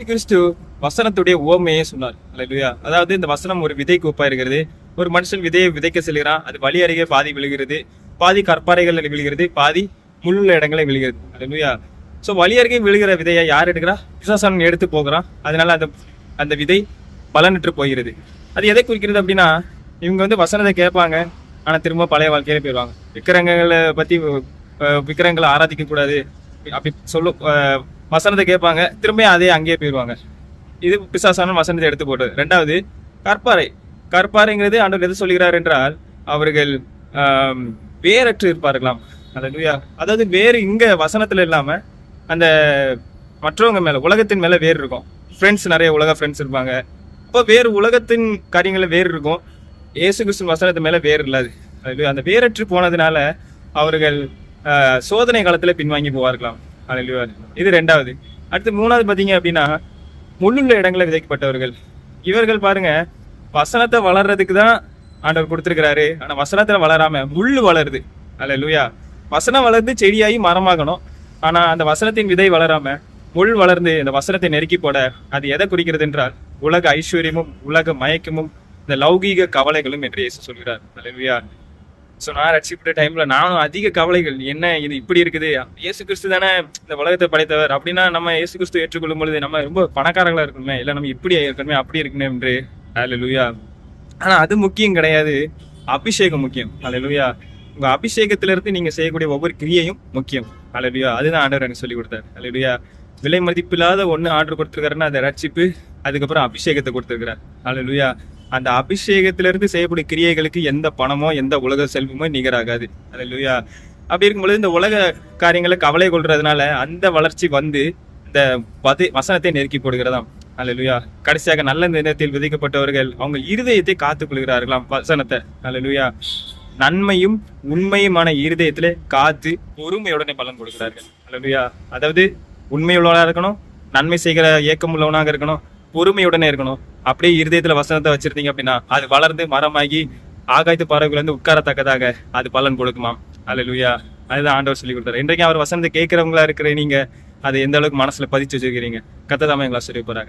கிறிஸ்து வசனத்துடைய உவமையே சொன்னார். அல்லேலூயா. அதாவது இந்த வசனம் ஒரு விதைக்கு ஒப்பா இருக்கிறது. ஒரு மனுஷன் விதையை விதைக்க செல்கிறான், அது வழி அருகே பாதி விழுகிறது, பாதி கற்பாறைகள் விழுகிறது, பாதி முள்ளுள்ள இடங்களை விழுகிறது. அல்லேலூயா. ஸோ வழி அருகே விழுகிற விதையை யார் எடுக்கிறா? பிசாசானன் எடுத்து போகிறான். அதனால அந்த விதை பலனற்று போகிறது. அது எதை குறிக்கிறது அப்படின்னா, இவங்க வசனத்தை கேட்பாங்க, ஆனால் திரும்ப பழைய வாழ்க்கையில போயிடுவாங்க. விக்கிரகங்களை பத்தி விக்கிரகங்களை ஆராதிக்க கூடாது அப்படி வசனத்தை கேட்பாங்க, திரும்ப அதே அங்கேயே போயிடுவாங்க. இது பிசாசானன் வசனத்தை எடுத்து போட்டது. ரெண்டாவது கற்பாறைங்கிறது ஆண்டவர் எது சொல்கிறார் என்றால், அவர்கள் வேரற்று இருப்பார்களாம். அல்லேலூயா. அதாவது வேறு இங்க வசனத்துல இல்லாம அந்த மற்றவங்க மேல, உலகத்தின் மேல வேறு இருக்கும். ஃப்ரெண்ட்ஸ், நிறைய உலக ஃப்ரெண்ட்ஸ் இருப்பாங்க. இப்போ வேறு உலகத்தின் காரியங்கள வேறு இருக்கும், இயேசு கிறிஸ்து வசனத்து மேல வேறு இல்லாது. அல்லேலூயா. அந்த வேரற்று போனதுனால அவர்கள் சோதனை காலத்துல பின்வாங்கி போவார்களாம். அல்லேலூயா. இது ரெண்டாவது. அடுத்து மூணாவது பாத்தீங்க அப்படின்னா, முள்ளுள்ள இடங்களை விதைக்கப்பட்டவர்கள். இவர்கள் பாருங்க, வசனத்தை வளர்றதுக்கு தான் ஆண்டவர் கொடுத்திருக்கிறாரு. ஆனா வசனத்துல வளராம முள்ளு வளருது. அல்லேலூயா. வசனம் வளர்ந்து செடியாகி மரமாகணும். ஆனா அந்த வசனத்தின் விதை வளராம முள் வளர்ந்து இந்த வசனத்தை நெருக்கி போட, அது எதை குறிக்கிறது என்றால், உலக ஐஸ்வர்யமும் உலக மயக்கமும் இந்த லௌகீக கவலைகளும் என்று இயேசு சொல்கிறார். அல்லேலூயா. ஸோ நான் ரட்சிப்பட்ட டைம்ல நானும் அதிக கவலைகள், என்ன இது இப்படி இருக்குது, இயேசு கிறிஸ்து தானே இந்த உலகத்தை படைத்தவர், அப்படின்னா நம்ம இயேசு கிறிஸ்து ஏற்றுக்கொள்ளும் பொழுது நம்ம ரொம்ப பணக்காரங்களா இருக்கணுமே, இல்லை நம்ம இப்படி இருக்கணுமே அப்படி இருக்கணும் என்று. அல்லேலூயா. ஆனா அது முக்கியம் கிடையாது, அபிஷேகம் முக்கியம். அல்லேலூயா. உங்க அபிஷேகத்திலிருந்து நீங்க செய்யக்கூடிய ஒவ்வொரு கிரியையும் முக்கியம். அல்லேலூயா. அதுதான் ஆண்டவர் எனக்கு சொல்லி கொடுத்தாரு. அல்லேலூயா. விலை மதிப்பில்லாத ஒண்ணு ஆர்டர் கொடுத்துருக்காருன்னா அதை ரட்சிப்பு, அதுக்கப்புறம் அபிஷேகத்தை கொடுத்துருக்கிறார். அல்லேலூயா. அந்த அபிஷேகத்திலிருந்து செய்யக்கூடிய கிரியைகளுக்கு எந்த பணமோ எந்த உலக செல்வமோ நிகராகாது. அல்லேலூயா. அப்படி இருக்கும்பொழுது இந்த உலக காரியங்களை கவலை கொள்றதுனால அந்த வளர்ச்சி இந்த வசனத்தை நெருக்கி போடுகிறதாம். அல்லேலூயா. கடைசியாக நல்ல நிலத்தில் விதைக்கப்பட்டவர்கள் அவங்க இருதயத்தை காத்துக் கொள்கிறார்களாம் வசனத்தை. அல்லேலூயா. நன்மையும் உண்மையுமான இருதயத்திலே காத்து பொறுமையுடனே பலன் கொடுக்கிறார்கள். அல்லேலூயா. அதாவது உண்மையுள்ளவனாக இருக்கணும், நன்மை செய்கிற ஏக்கம் உள்ளவனாக இருக்கணும், பொறுமையுடனே இருக்கணும். அப்படியே இருதயத்துல வசனத்தை வச்சிருந்தீங்க அப்படின்னா அது வளர்ந்து மரமாகி ஆகாயத்து பறவைகள் உட்காரத்தக்கதாக அது பலன் கொடுக்குமாம். அல்லேலூயா. அதுதான் ஆண்டவர் சொல்லி கொடுத்தாரு. இன்றைக்கு அவர் வசனத்தை கேட்கிறவங்களா இருக்கிற நீங்க அதை எந்த அளவுக்கு மனசுல பதிச்சு வச்சிருக்கிறீங்க? கர்த்தர் தாமே எங்களை ஆசீர்வதிப்பாராக.